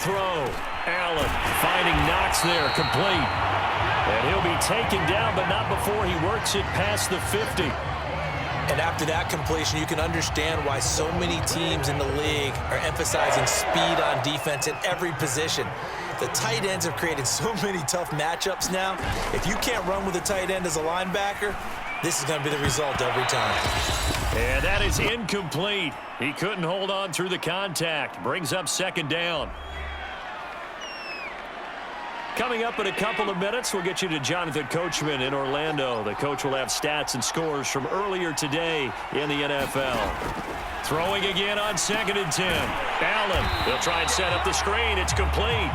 Throw. Allen finding Knox there, complete. And he'll be taken down, but not before he works it past the 50. And after that completion, you can understand why so many teams in the league are emphasizing speed on defense at every position. The tight ends have created so many tough matchups now. If you can't run with a tight end as a linebacker, this is going to be the result every time. And that is incomplete. He couldn't hold on through the contact. Brings up second down. Coming up in a couple of minutes, we'll get you to Jonathan Coachman in Orlando. The coach will have stats and scores from earlier today in the NFL. Throwing again on 2nd and 10. Allen, they'll try and set up the screen. It's complete.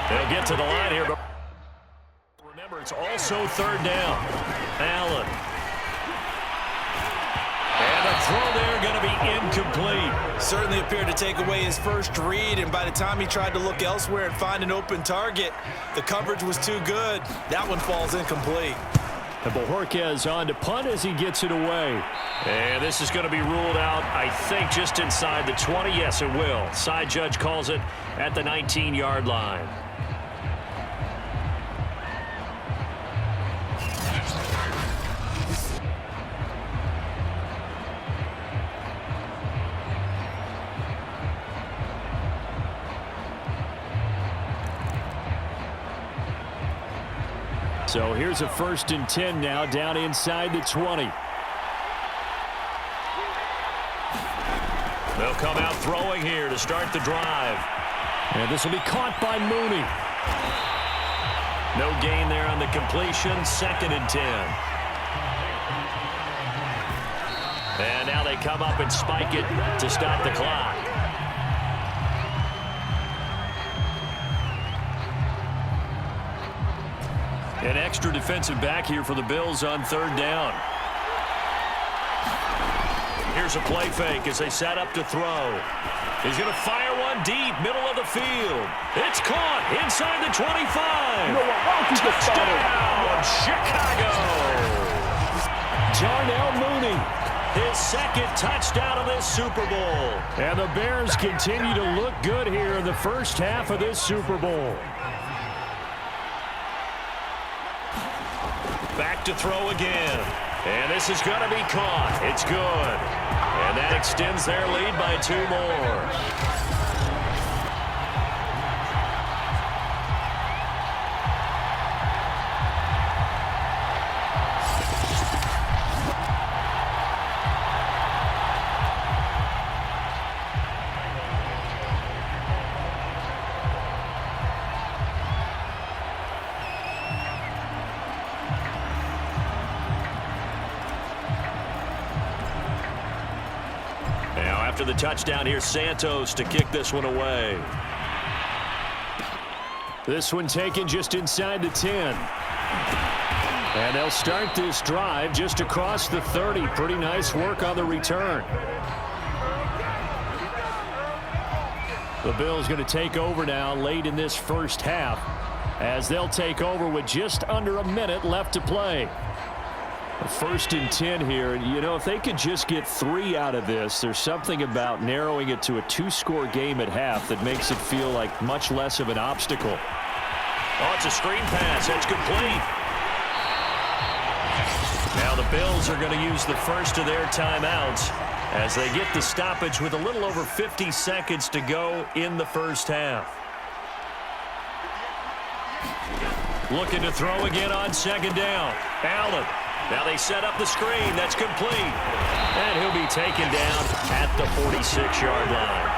They'll get to the line here, but remember, it's also 3rd down. Allen. And the throw there going to be incomplete. Certainly appeared to take away his first read, and by the time he tried to look elsewhere and find an open target, the coverage was too good. That one falls incomplete. And Bojorquez on to punt as he gets it away. And this is going to be ruled out, I think, just inside the 20. Yes, it will. Side judge calls it at the 19-yard line. So here's a 1st and 10 now, down inside the 20. They'll come out throwing here to start the drive. And this will be caught by Mooney. No gain there on the completion, 2nd and 10. And now they come up and spike it to stop the clock. An extra defensive back here for the Bills on 3rd down. Here's a play fake as they set up to throw. He's going to fire one deep, middle of the field. It's caught inside the 25. Touchdown, Chicago. Darnell Mooney, his 2nd touchdown of this Super Bowl. And the Bears continue to look good here in the first half of this Super Bowl. Back to throw again. And this is going to be caught. It's good. And that extends their lead by 2 more. After the touchdown, here's Santos to kick this one away. This one taken just inside the 10. And they'll start this drive just across the 30. Pretty nice work on the return. The Bills going to take over now late in this first half as they'll take over with just under a minute left to play. 1st and 10 here. You know, if they could just get 3 out of this, there's something about narrowing it to a 2-score game at half that makes it feel like much less of an obstacle. Oh, it's a screen pass. That's complete. Now the Bills are going to use the first of their timeouts as they get the stoppage with a little over 50 seconds to go in the first half. Looking to throw again on 2nd down. Allen. Now they set up the screen. That's complete. And he'll be taken down at the 46-yard line.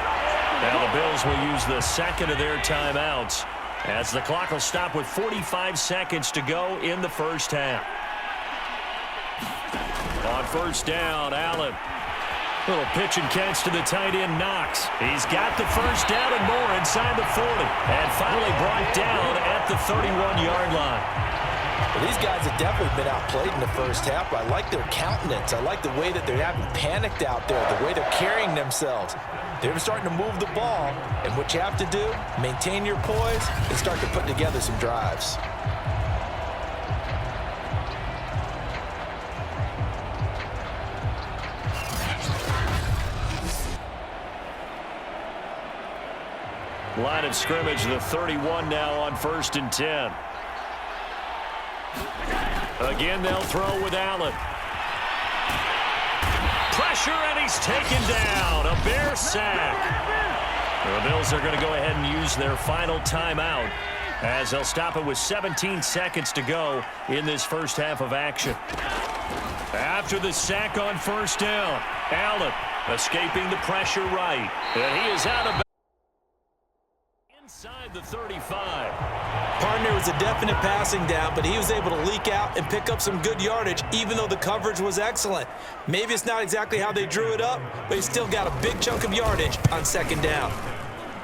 Now the Bills will use the 2nd of their timeouts as the clock will stop with 45 seconds to go in the first half. On 1st down, Allen. Little pitch and catch to the tight end, Knox. He's got the 1st down and more inside the 40. And finally brought down at the 31-yard line. Well, these guys have definitely been outplayed in the first half, but I like their countenance. I like the way that they're having panicked out there, the way they're carrying themselves. They're starting to move the ball, and what you have to do, maintain your poise and start to put together some drives. Line of scrimmage, the 31 now on 1st and 10. Again, they'll throw with Allen. Pressure, and he's taken down. A Bear sack. The Bills are going to go ahead and use their final timeout as they'll stop it with 17 seconds to go in this first half of action. After the sack on 1st down, Allen escaping the pressure right. And he is out of inside the 35. Partner was a definite passing down, but he was able to leak out and pick up some good yardage, even though the coverage was excellent. Maybe it's not exactly how they drew it up, but he still got a big chunk of yardage on 2nd down.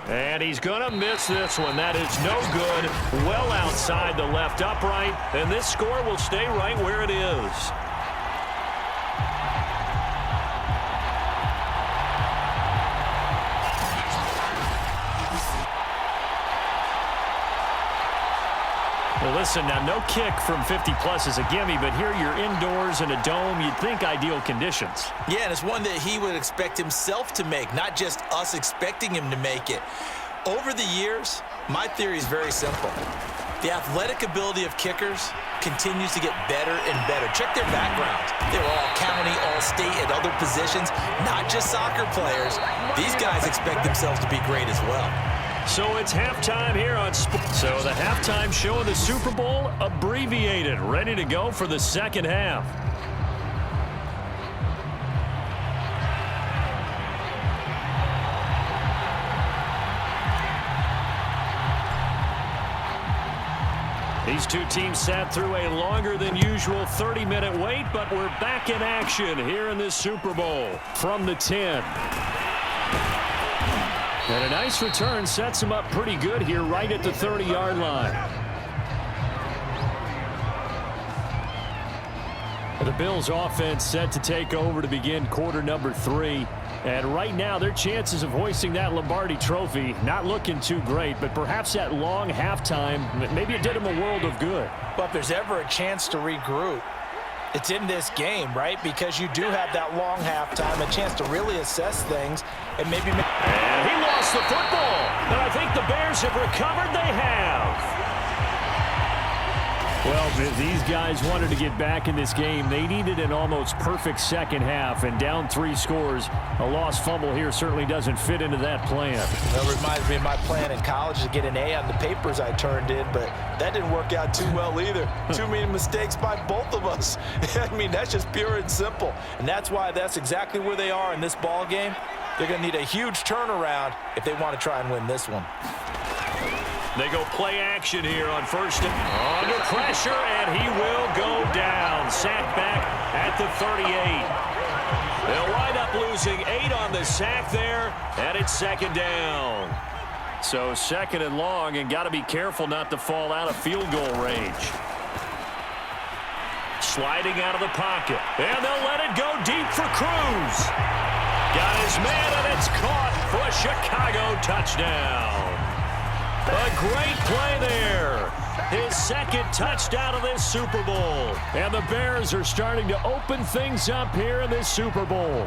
And he's going to miss this one. That is no good. Well outside the left upright, and this score will stay right where it is. Well, listen, now no kick from 50-plus is a gimme, but here you're indoors in a dome. You'd think ideal conditions. Yeah, and it's one that he would expect himself to make, not just us expecting him to make it. Over the years, my theory is very simple. The athletic ability of kickers continues to get better and better. Check their backgrounds. They're all county, all state, at other positions, not just soccer players. These guys expect themselves to be great as well. So it's halftime here on Sports. So the halftime show of the Super Bowl abbreviated, ready to go for the second half. These two teams sat through a longer than usual 30-minute wait, but we're back in action here in this Super Bowl from the 10. And a nice return sets him up pretty good here right at the 30-yard line. The Bills offense set to take over to begin quarter number 3. And right now, their chances of hoisting that Lombardi trophy not looking too great, but perhaps that long halftime, maybe it did them a world of good. But if there's ever a chance to regroup, it's in this game, right? Because you do have that long halftime, a chance to really assess things and maybe... And he lost the football. And I think the Bears have recovered. They have. Well, if these guys wanted to get back in this game, they needed an almost perfect second half, and down 3 scores. A lost fumble here certainly doesn't fit into that plan. Well, it reminds me of my plan in college to get an A on the papers I turned in, but that didn't work out too well either. Too many mistakes by both of us. I mean, that's just pure and simple. And that's why that's exactly where they are in this ball game. They're going to need a huge turnaround if they want to try and win this one. They go play action here on 1st and under pressure, and he will go down. Sack back at the 38. They'll wind up losing 8 on the sack there, and it's 2nd down. So 2nd and long, and got to be careful not to fall out of field goal range. Sliding out of the pocket, and they'll let it go deep for Cruz. Got his man, and it's caught for a Chicago touchdown. A great play there. His 2nd touchdown of this Super Bowl. And the Bears are starting to open things up here in this Super Bowl.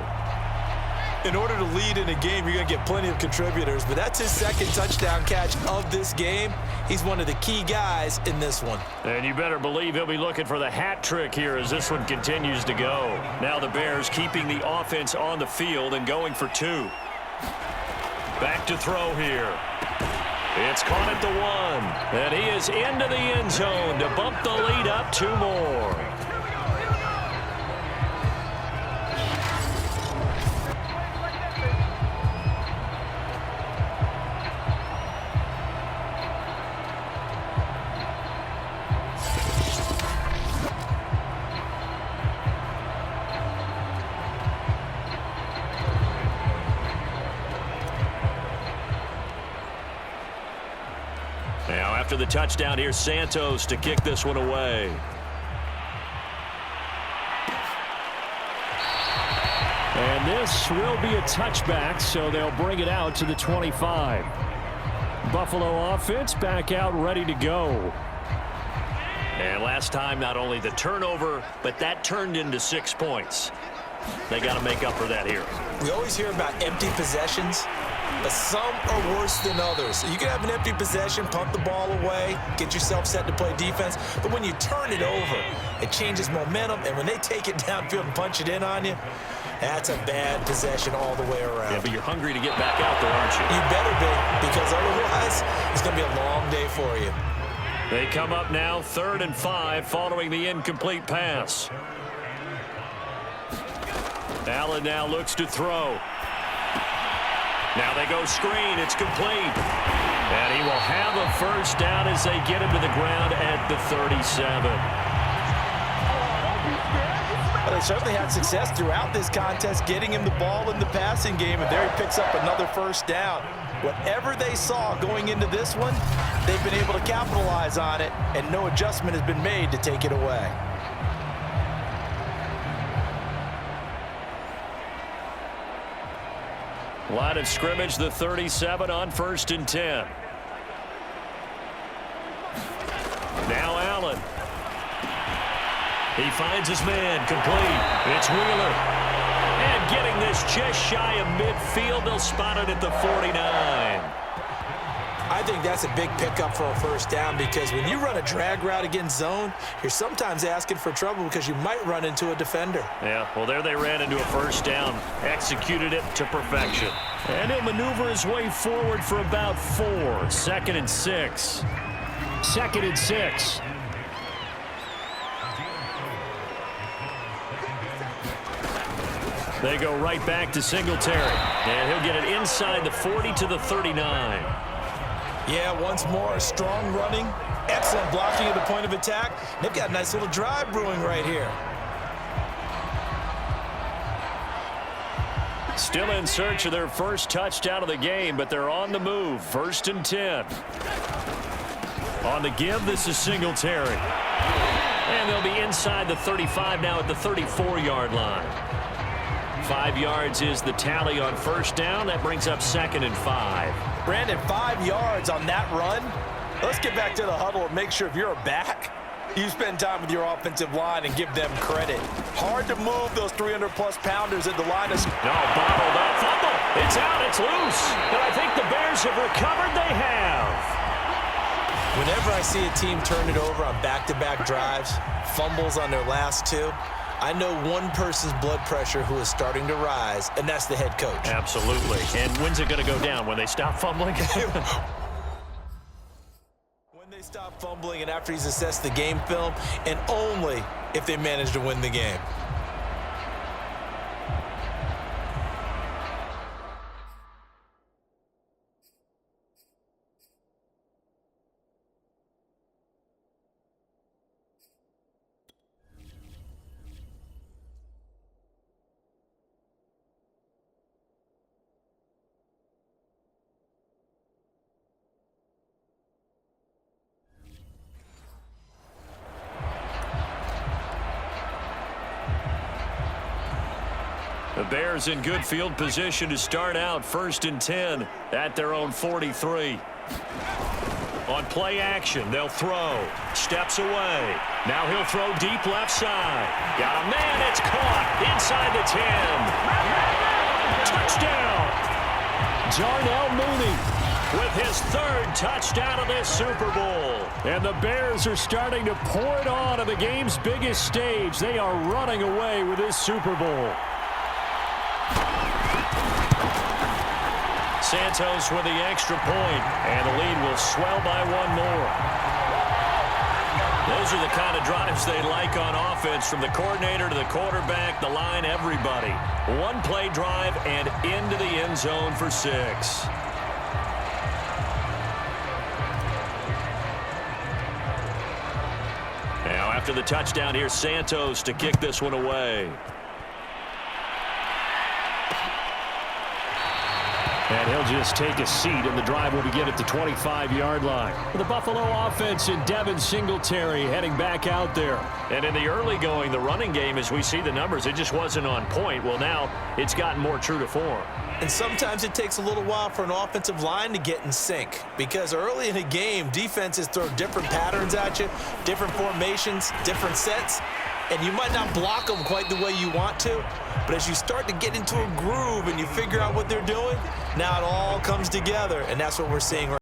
In order to lead in a game, you're going to get plenty of contributors, but that's his 2nd touchdown catch of this game. He's one of the key guys in this one. And you better believe he'll be looking for the hat trick here as this one continues to go. Now the Bears keeping the offense on the field and going for 2. Back to throw here. It's caught at the 1, and he is into the end zone to bump the lead up 2 more. Now, after the touchdown, here's Santos to kick this one away. And this will be a touchback, so they'll bring it out to the 25. Buffalo offense back out ready to go. And last time, not only the turnover, but that turned into 6 points. They got to make up for that here. We always hear about empty possessions. but some are worse than others. You can have an empty possession, punt the ball away, get yourself set to play defense, but when you turn it over, it changes momentum, and when they take it downfield and punch it in on you, that's a bad possession all the way around. Yeah, but you're hungry to get back out there, aren't you? You better be, because otherwise, it's going to be a long day for you. They come up now 3rd and 5 following the incomplete pass. Allen now looks to throw. Now they go screen. It's complete. And he will have a first down as they get him to the ground at the 37. Well, they certainly had success throughout this contest getting him the ball in the passing game, and there he picks up another first down. Whatever they saw going into this one, they've been able to capitalize on it, and no adjustment has been made to take it away. Line of scrimmage, the 37 on 1st and 10. Now Allen. He finds his man, complete. It's Wheeler. And getting this just shy of midfield, they'll spot it at the 49. I think that's a big pickup for a first down, because when you run a drag route against zone, you're sometimes asking for trouble because you might run into a defender. Yeah, well, there they ran into a first down, executed it to perfection. And he'll maneuver his way forward for about 4. 2nd and 6. 2nd and 6. They go right back to Singletary. And he'll get it inside the 40 to the 39. Yeah, once more, strong running, excellent blocking at the point of attack. They've got a nice little drive brewing right here. Still in search of their first touchdown of the game, but they're on the move. 1st and 10. On the give, this is Singletary. And they'll be inside the 35 now at the 34-yard line. 5 yards is the tally on first down. That brings up 2nd and 5. Brandon, 5 yards on that run. Let's get back to the huddle and make sure if you're a back, you spend time with your offensive line and give them credit. Hard to move those 300-plus pounders at the line of... No, bottled up. Fumble. It's out. It's loose. And I think the Bears have recovered. They have. Whenever I see a team turn it over on back-to-back drives, fumbles on their last 2, I know one person's blood pressure who is starting to rise, and that's the head coach. Absolutely. And when's it going to go down? When they stop fumbling? When they stop fumbling and after he's assessed the game film, and only if they manage to win the game. The Bears in good field position to start out 1st and 10 at their own 43. On play action, they'll throw. Steps away. Now he'll throw deep left side. Got a man. It's caught inside the 10. Touchdown. Darnell Mooney with his 3rd touchdown of this Super Bowl. And the Bears are starting to pour it on the game's biggest stage. They are running away with this Super Bowl. Santos with the extra point, and the lead will swell by 1 more. Those are the kind of drives they like on offense, from the coordinator to the quarterback, the line, everybody. 1-play drive and into the end zone for 6. Now after the touchdown, here's Santos to kick this one away. And he'll just take a seat, and the drive will begin at the 25-yard line. The Buffalo offense and Devin Singletary heading back out there. And in the early going, the running game, as we see the numbers, it just wasn't on point. Well, now it's gotten more true to form. And sometimes it takes a little while for an offensive line to get in sync, because early in a game, defenses throw different patterns at you, different formations, different sets. and you might not block them quite the way you want to, but as you start to get into a groove and you figure out what they're doing, now it all comes together, and that's what we're seeing right now.